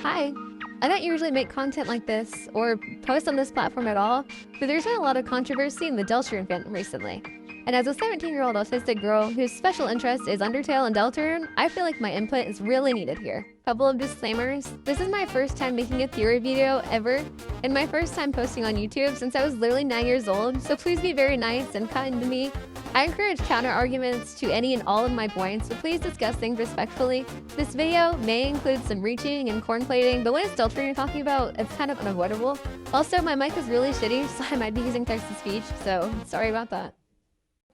Hi. I don't usually make content like this or post on this platform at all, but there's been a lot of controversy in the Deltarune fandom recently. And as a 17-year-old autistic girl whose special interest is Undertale and Deltarune, I feel like my input is really needed here. Couple of disclaimers. This is my first time making a theory video ever, and my first time posting on YouTube since I was literally 9 years old, so please be very nice and kind to me. I encourage counter-arguments to any and all of my points, so please discuss things respectfully. This video may include some reaching and corn plating, but when it's Deltarune you're talking about, it's kind of unavoidable. Also, my mic is really shitty, so I might be using text-to-speech, so sorry about that.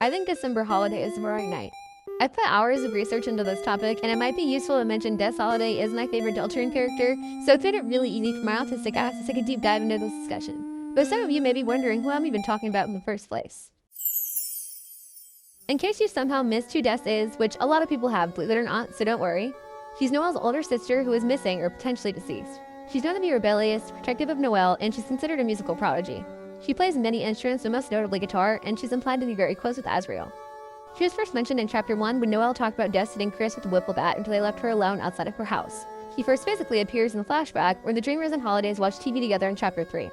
I think December holiday is the roaring night. I've put hours of research into this topic, and it might be useful to mention Des Holiday is my favorite Deltarune character, so it made it really easy for my autistic ass to take a deep dive into this discussion. But some of you may be wondering who I'm even talking about in the first place. In case you somehow missed who Des is, which a lot of people have, believe it or not, so don't worry, she's Noelle's older sister who is missing or potentially deceased. She's known to be rebellious, protective of Noelle, and she's considered a musical prodigy. She plays many instruments, but most notably guitar, and she's implied to be very close with Asriel. She was first mentioned in Chapter 1 when Noelle talked about Des hitting Kris with a whipple bat until they left her alone outside of her house. She first physically appears in the flashback where the Dreamers and Holidays watch TV together in Chapter 3.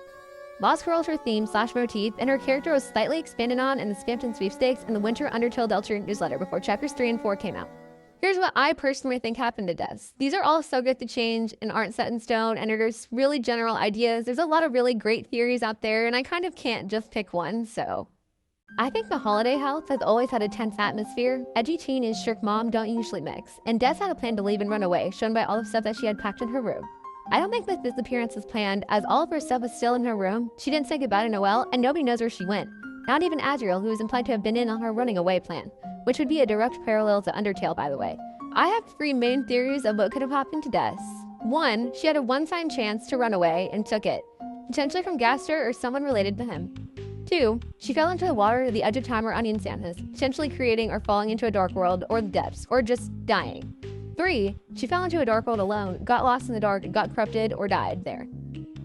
Lost Girl is her theme/motif, and her character was slightly expanded on in the Spamton Sweepstakes and the Winter Undertale Deltarune newsletter before Chapters 3 and 4 came out. Here's what I personally think happened to Des. These are all subject to change and aren't set in stone, and there's really general ideas. There's a lot of really great theories out there, and I kind of can't just pick one, so. I think the holiday house has always had a tense atmosphere. Edgy teen and strict mom don't usually mix, and Des had a plan to leave and run away, shown by all the stuff that she had packed in her room. I don't think that this disappearance was planned, as all of her stuff is still in her room. She didn't say goodbye to Noelle, and nobody knows where she went. Not even Asriel, who is implied to have been in on her running away plan, which would be a direct parallel to Undertale, by the way. I have 3 main theories of what could have happened to Des. 1, she had a one-time chance to run away and took it, potentially from Gaster or someone related to him. 2, she fell into the water at the edge of time or onion Santas, potentially creating or falling into a dark world or the depths, or just dying. 3, she fell into a dark world alone, got lost in the dark, got corrupted, or died there.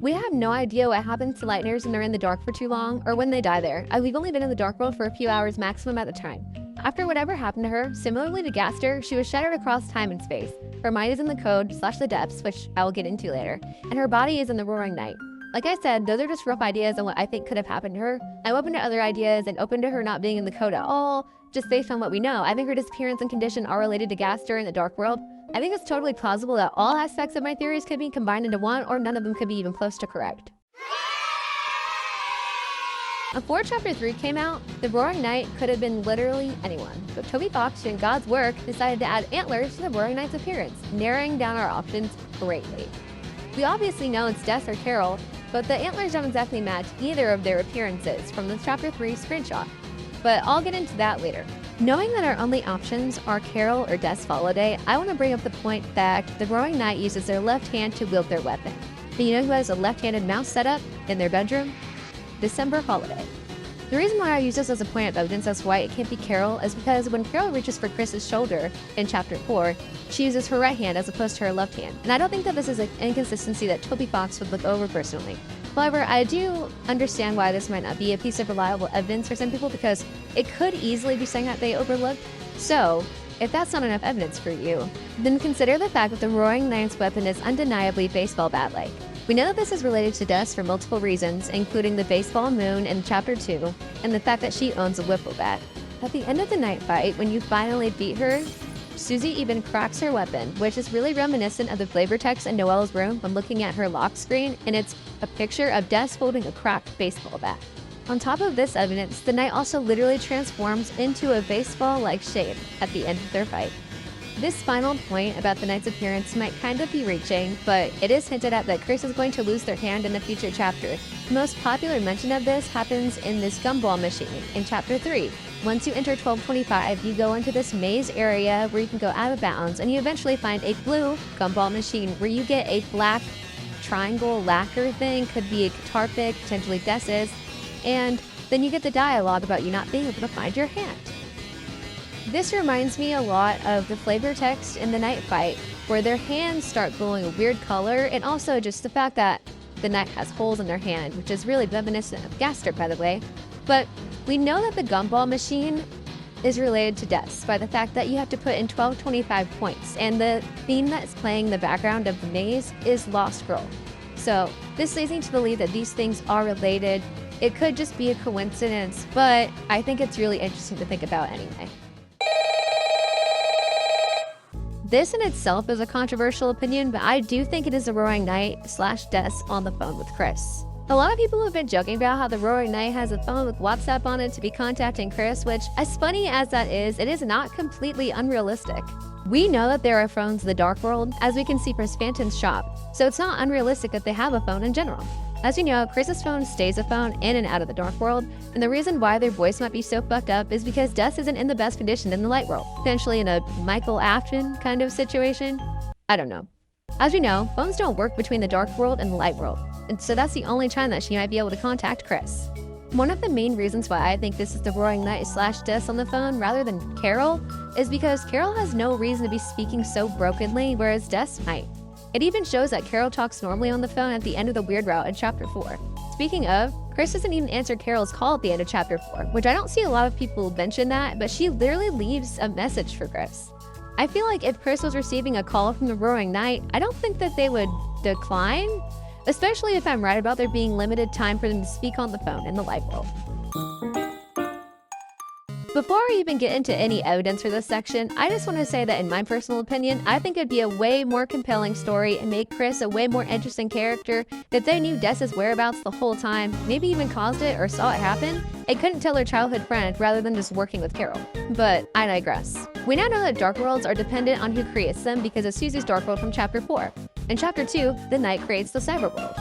We have no idea what happens to Lightners when they're in the dark for too long, or when they die there, as we've only been in the dark world for a few hours maximum at a time. After whatever happened to her, similarly to Gaster, she was shattered across time and space. Her mind is in the code/the depths, which I will get into later, and her body is in the roaring night. Like I said, those are just rough ideas on what I think could have happened to her. I'm open to other ideas and open to her not being in the code at all, just based on what we know. I think her disappearance and condition are related to Gaster in the dark world. I think it's totally plausible that all aspects of my theories could be combined into one, or none of them could be even close to correct. Before Chapter 3 came out, the Roaring Night could have been literally anyone, but Toby Fox, doing God's work, decided to add antlers to the Roaring Night's appearance, narrowing down our options greatly. We obviously know it's Des or Carol, but the antlers don't exactly match either of their appearances from the Chapter 3 screenshot, but I'll get into that later. Knowing that our only options are Carol or Des Holiday, I want to bring up the point that the Roaring Knight uses their left hand to wield their weapon. But you know who has a left-handed mouse setup in their bedroom? December Holiday. The reason why I use this as a point of evidence as to why it can't be Carol is because when Carol reaches for Kris's shoulder in Chapter 4, she uses her right hand as opposed to her left hand. And I don't think that this is an inconsistency that Toby Fox would look over personally. However, I do understand why this might not be a piece of reliable evidence for some people, because it could easily be something that they overlooked. So, if that's not enough evidence for you, then consider the fact that the Roaring Knight's weapon is undeniably baseball bat-like. We know that this is related to Des for multiple reasons, including the baseball moon in Chapter 2, and the fact that she owns a whipple bat. At the end of the night fight, when you finally beat her, Susie even cracks her weapon, which is really reminiscent of the flavor text in Noelle's room when looking at her lock screen, and it's a picture of Des holding a cracked baseball bat. On top of this evidence, the knight also literally transforms into a baseball-like shape at the end of their fight. This final point about the knight's appearance might kind of be reaching, but it is hinted at that Kris is going to lose their hand in a future chapter. The most popular mention of this happens in this gumball machine in Chapter 3. Once you enter 1225, you go into this maze area where you can go out of bounds, and you eventually find a blue gumball machine where you get a black triangle lacquer thing, could be a guitar pick, potentially Des's, and then you get the dialogue about you not being able to find your hand. This reminds me a lot of the flavor text in the night fight, where their hands start glowing a weird color, and also just the fact that the knight has holes in their hand, which is really reminiscent of Gaster, by the way. But we know that the gumball machine is related to Des by the fact that you have to put in 1225 points, and the theme that's playing in the background of the maze is Lost Girl. So this leads me to believe that these things are related. It could just be a coincidence, but I think it's really interesting to think about anyway. This in itself is a controversial opinion, but I do think it is the Roaring Knight / Des on the phone with Kris. A lot of people have been joking about how the Roaring Knight has a phone with WhatsApp on it to be contacting Kris, which, as funny as that is, it is not completely unrealistic. We know that there are phones in the Dark World, as we can see from Spamton's shop, so it's not unrealistic that they have a phone in general. As you know, Kris's phone stays a phone in and out of the Dark World, and the reason why their voice might be so fucked up is because Des isn't in the best condition in the Light World, potentially in a Michael Afton kind of situation. I don't know. As we know, phones don't work between the Dark World and the Light World, and so that's the only time that she might be able to contact Kris. One of the main reasons why I think this is the Roaring Knight / Des on the phone rather than Carol is because Carol has no reason to be speaking so brokenly, whereas Des might. It even shows that Carol talks normally on the phone at the end of the Weird Route in Chapter 4. Speaking of, Kris doesn't even answer Carol's call at the end of Chapter 4, which I don't see a lot of people mention that, but she literally leaves a message for Kris. I feel like if Kris was receiving a call from the Roaring Knight, I don't think that they would decline, especially if I'm right about there being limited time for them to speak on the phone in the Light World. Before I even get into any evidence for this section, I just want to say that in my personal opinion, I think it'd be a way more compelling story and make Kris a way more interesting character if they knew Des's whereabouts the whole time, maybe even caused it or saw it happen, and couldn't tell her childhood friend rather than just working with Carol. But I digress. We now know that Dark Worlds are dependent on who creates them because of Susie's Dark World from Chapter 4. In Chapter 2, the Knight creates the Cyber World.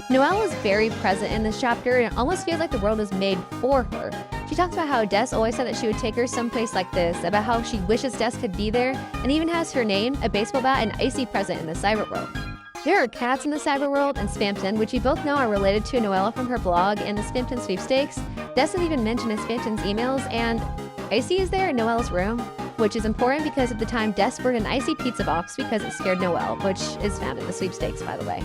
Noelle is very present in this chapter, and it almost feels like the world is made for her. She talks about how Des always said that she would take her someplace like this, about how she wishes Des could be there, and even has her name, a baseball bat, and Icy present in the Cyber World. There are cats in the Cyber World and Spamton, which we both know are related to Noelle from her blog and the Spamton sweepstakes. Des is even mentioned in Spamton's emails, and Icy is there in Noelle's room, which is important because at the time Des burned an icy pizza box because it scared Noelle, which is found in the sweepstakes, by the way.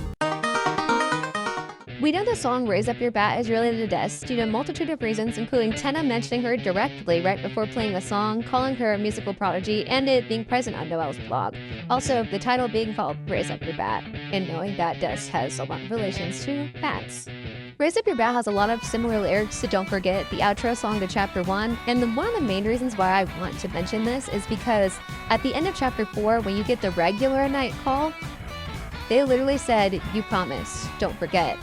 We know the song Raise Up Your Bat is related to Des due to a multitude of reasons, including Tenna mentioning her directly right before playing the song, calling her a musical prodigy, and it being present on Noelle's blog. Also, the title being called Raise Up Your Bat, and knowing that Des has a lot of relations to bats. Raise Up Your Bat has a lot of similar lyrics to Don't Forget, the outro song to Chapter 1, and one of the main reasons why I want to mention this is because at the end of Chapter 4, when you get the regular night call, they literally said, "You promise, don't forget."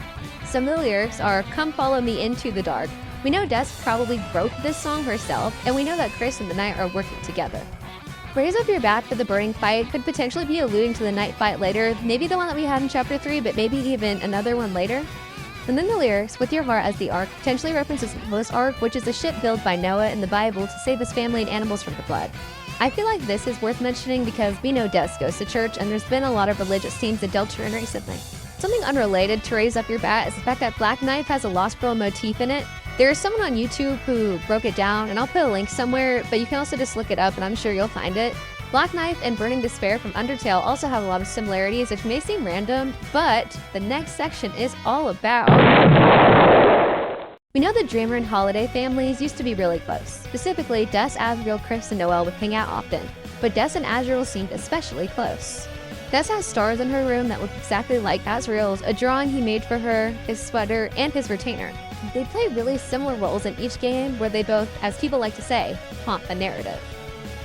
Some of the lyrics are, "Come follow me into the dark." We know Des probably wrote this song herself, and we know that Kris and the Knight are working together. Raise Up Your Bat for the burning fight could potentially be alluding to the night fight later, maybe the one that we had in Chapter 3, but maybe even another one later. And then the lyrics, "With your heart as the ark," potentially references Noah's Ark, which is a ship built by Noah in the Bible to save his family and animals from the flood. I feel like this is worth mentioning because we know Des goes to church, and there's been a lot of religious scenes in Deltarune recently. Something unrelated to Raise Up Your Bat is the fact that Black Knife has a Lost Girl motif in it. There is someone on YouTube who broke it down, and I'll put a link somewhere, but you can also just look it up and I'm sure you'll find it. Black Knife and Burning Despair from Undertale also have a lot of similarities, which may seem random, but the next section is all about... We know the Dreemurr and Holiday families used to be really close. Specifically, Des, Asriel, Kris, and Noelle would hang out often, but Des and Asriel seemed especially close. Des has stars in her room that look exactly like Asriel's, a drawing he made for her, his sweater, and his retainer. They play really similar roles in each game where they both, as people like to say, haunt the narrative.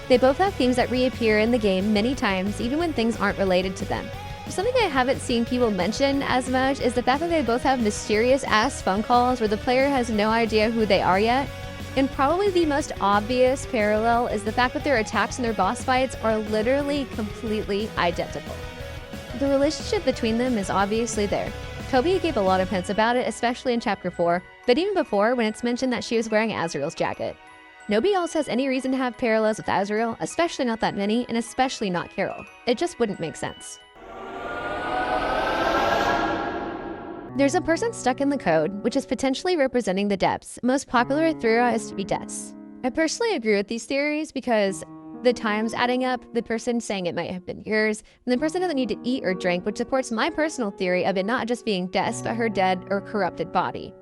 They both have themes that reappear in the game many times, even when things aren't related to them. Something I haven't seen people mention as much is the fact that they both have mysterious-ass phone calls where the player has no idea who they are yet. And probably the most obvious parallel is the fact that their attacks and their boss fights are literally completely identical. The relationship between them is obviously there. Toby gave a lot of hints about it, especially in Chapter 4, but even before when it's mentioned that she was wearing Asriel's jacket. Nobody else has any reason to have parallels with Asriel, especially not that many, and especially not Carol. It just wouldn't make sense. There's a person stuck in the code, which is potentially representing the depths. Most popular theory is to be Des. I personally agree with these theories because the times adding up, the person saying it might have been yours, and the person doesn't need to eat or drink, which supports my personal theory of it not just being Des, but her dead or corrupted body.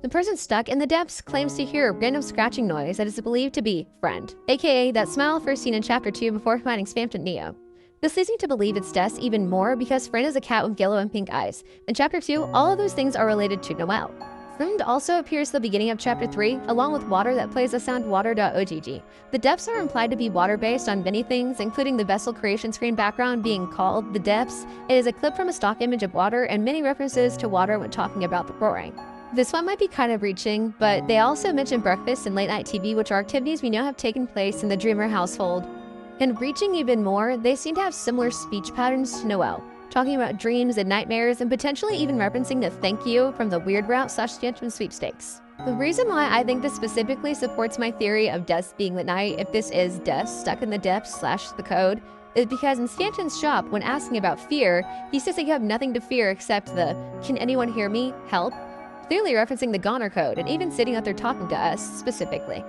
The person stuck in the depths claims to hear a random scratching noise that is believed to be Friend, aka that smile first seen in Chapter 2 before finding spammed in Neo. This leads me to believe it's Des even more because Friend is a cat with yellow and pink eyes. In Chapter 2, all of those things are related to Noelle. Friend also appears at the beginning of Chapter 3, along with water that plays the sound water.ogg. The depths are implied to be water-based on many things, including the vessel creation screen background being called The Depths. It is a clip from a stock image of water and many references to water when talking about the roaring. This one might be kind of reaching, but they also mention breakfast and late night TV, which are activities we know have taken place in the dreemurr household. And reaching even more, they seem to have similar speech patterns to Noelle, talking about dreams and nightmares and potentially even referencing the thank you from the Weird Route / Tantrum sweepstakes. The reason why I think this specifically supports my theory of Des being the knight, if this is Des stuck in the depths / the code, is because in Stanton's shop, when asking about fear, he says that you have nothing to fear except the "can anyone hear me? Help?" Clearly referencing the Goner code and even sitting out there talking to us specifically.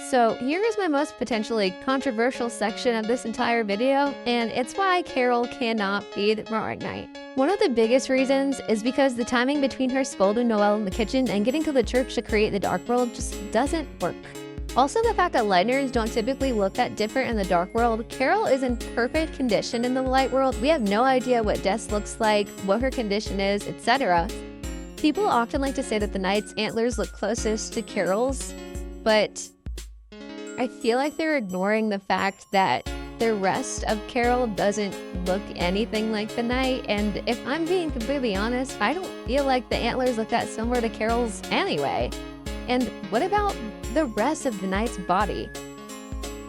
So here is my most potentially controversial section of this entire video, and it's why Carol cannot be the roaring knight. One of the biggest reasons is because the timing between her scolding Noelle in the kitchen and getting to the church to create the dark world just doesn't work. Also, the fact that lightners don't typically look that different in the dark world. Carol is in perfect condition in the light world. We have no idea what Des looks like, what her condition is, etc. People often like to say that the knight's antlers look closest to Carol's, but I feel like they're ignoring the fact that the rest of Carol doesn't look anything like the knight, and if I'm being completely honest, I don't feel like the antlers look that similar to Carol's anyway. And what about the rest of the knight's body?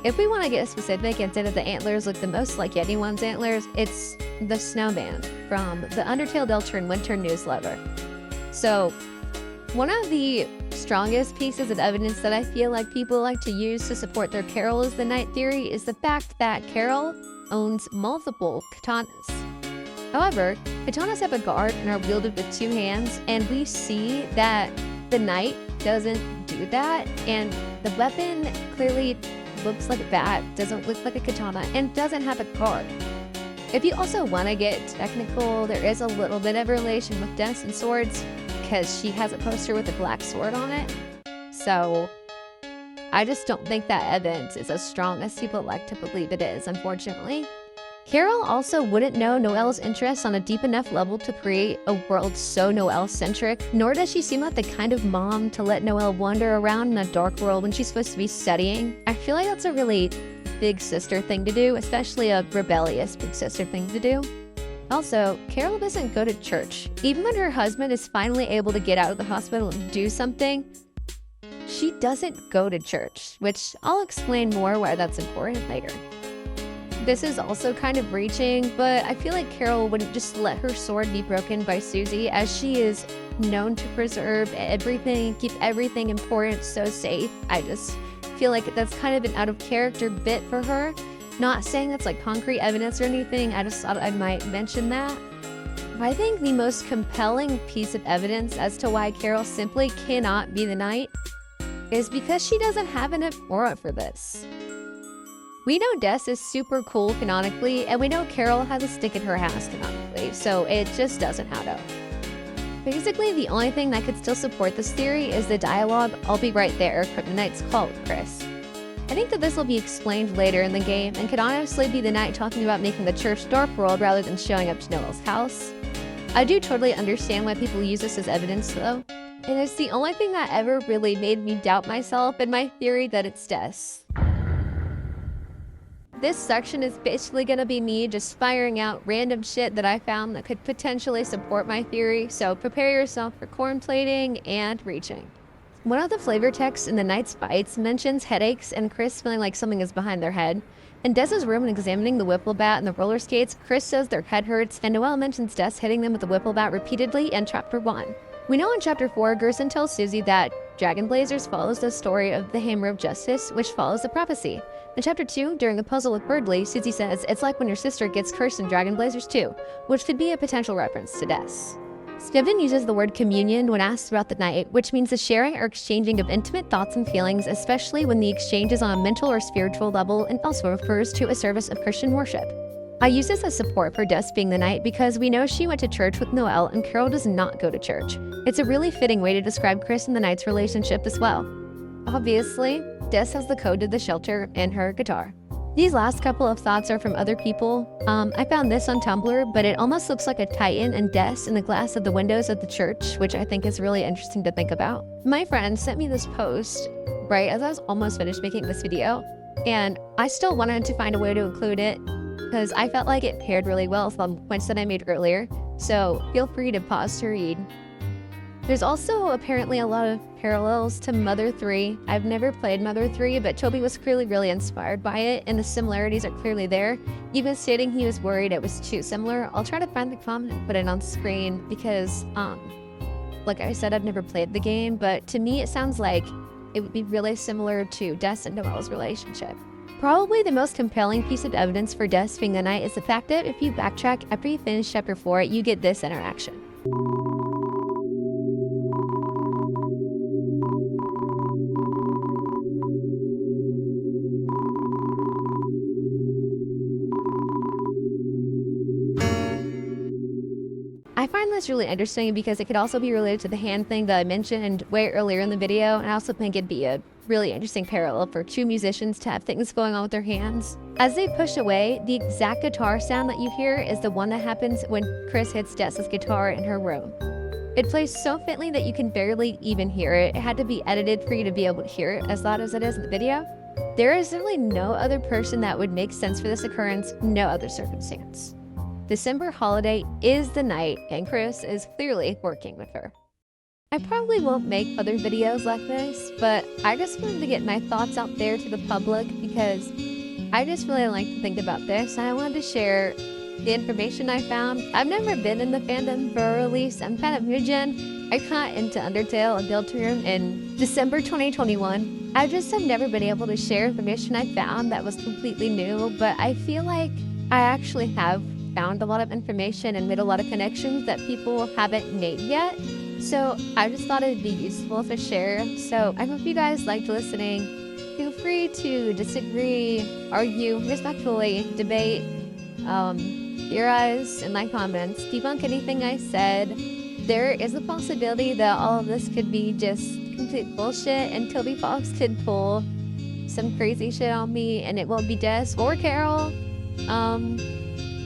If we want to get specific and say that the antlers look the most like anyone's antlers, it's the snowman from the Undertale Deltarune Winter newsletter. So, one of the strongest pieces of evidence that I feel like people like to use to support their Carol is the knight theory is the fact that Carol owns multiple katanas. However, katanas have a guard and are wielded with two hands, and we see that the knight doesn't do that, and the weapon clearly looks like a bat, doesn't look like a katana, and doesn't have a guard. If you also want to get technical, there is a little bit of relation with Des and swords, because she has a poster with a black sword on it. So I just don't think that evidence is as strong as people like to believe it is, unfortunately. Carol also wouldn't know Noelle's interests on a deep enough level to create a world so Noelle-centric, nor does she seem like the kind of mom to let Noelle wander around in a dark world when she's supposed to be studying. I feel like that's a really big sister thing to do, especially a rebellious big sister thing to do. Also, Carol doesn't go to church. Even when her husband is finally able to get out of the hospital and do something, she doesn't go to church, which I'll explain more why that's important later. This is also kind of reaching, but I feel like Carol wouldn't just let her sword be broken by Susie, as she is known to preserve everything, keep everything important so safe. I just feel like that's kind of an out of character bit for her. Not saying that's like concrete evidence or anything, I just thought I might mention that. I think the most compelling piece of evidence as to why Carol simply cannot be the knight is because she doesn't have enough aura for this. We know Des is super cool canonically, and we know Carol has a stick in her ass canonically, so it just doesn't add up. Basically, the only thing that could still support this theory is the dialogue, "I'll be right there, Kryptonite's called, Kris." I think that this will be explained later in the game, and could honestly be the knight talking about making the church dark world rather than showing up to Noelle's house. I do totally understand why people use this as evidence though, and it's the only thing that ever really made me doubt myself and my theory that it's Des. This section is basically gonna be me just firing out random shit that I found that could potentially support my theory, so prepare yourself for corn plating and reaching. One of the flavor texts in the Knight's Bites mentions headaches and Kris feeling like something is behind their head. In Des's room and examining the whipple bat and the roller skates, Kris says their head hurts, and Noelle mentions Des hitting them with the whipple bat repeatedly in Chapter 1. We know in Chapter 4, Gerson tells Susie that Dragon Blazers follows the story of the Hammer of Justice, which follows the prophecy. In Chapter 2, during a puzzle with Birdly, Susie says it's like when your sister gets cursed in Dragon Blazers too, which could be a potential reference to Des. Steven uses the word communion when asked about the night, which means the sharing or exchanging of intimate thoughts and feelings, especially when the exchange is on a mental or spiritual level, and also refers to a service of Christian worship. I use this as support for Des being the night because we know she went to church with Noelle and Carol does not go to church. It's a really fitting way to describe Kris and the Knight's relationship as well. Obviously, Des has the code to the shelter and her guitar. These last couple of thoughts are from other people. I found this on Tumblr, but it almost looks like a Titan and Des in the glass of the windows of the church, which I think is really interesting to think about. My friend sent me this post right as I was almost finished making this video, and I still wanted to find a way to include it because I felt like it paired really well with the points that I made earlier, so feel free to pause to read. There's also apparently a lot of parallels to Mother 3. I've never played Mother 3, but Toby was clearly really inspired by it, and the similarities are clearly there, even stating he was worried it was too similar. I'll try to find the comment and put it on screen because, like I said, I've never played the game, but to me it sounds like it would be really similar to Des and Noelle's relationship. Probably the most compelling piece of evidence for Des being the Knight is the fact that if you backtrack after you finish chapter 4, you get this interaction. I find this really interesting because it could also be related to the hand thing that I mentioned way earlier in the video, and I also think it'd be a really interesting parallel for two musicians to have things going on with their hands. As they push away, the exact guitar sound that you hear is the one that happens when Kris hits Des's guitar in her room. It plays so faintly that you can barely even hear it. It had to be edited for you to be able to hear it as loud as it is in the video. There is really no other person that would make sense for this occurrence, no other circumstance. December holiday is the night, and Kris is clearly working with her. I probably won't make other videos like this, but I just wanted to get my thoughts out there to the public because I just really like to think about this, and I wanted to share the information I found. I've never been in the fandom for a release. I'm kind of newgen. I got into Undertale and Deltarune in December 2021. I just have never been able to share information I found that was completely new, but I feel like I actually have found a lot of information and made a lot of connections that people haven't made yet. So I just thought it'd be useful to share. So I hope you guys liked listening. Feel free to disagree, argue respectfully, debate, theorize in my comments, debunk anything I said. There is a possibility that all of this could be just complete bullshit and Toby Fox could pull some crazy shit on me and it won't be Des or Carol.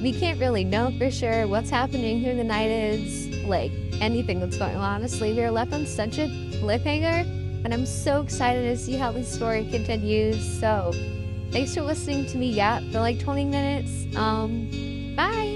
We can't really know for sure what's happening, who the Knight is, like anything that's going on. Honestly, we are left on such a cliffhanger, and I'm so excited to see how this story continues. So, thanks for listening to me yap for like 20 minutes. Bye!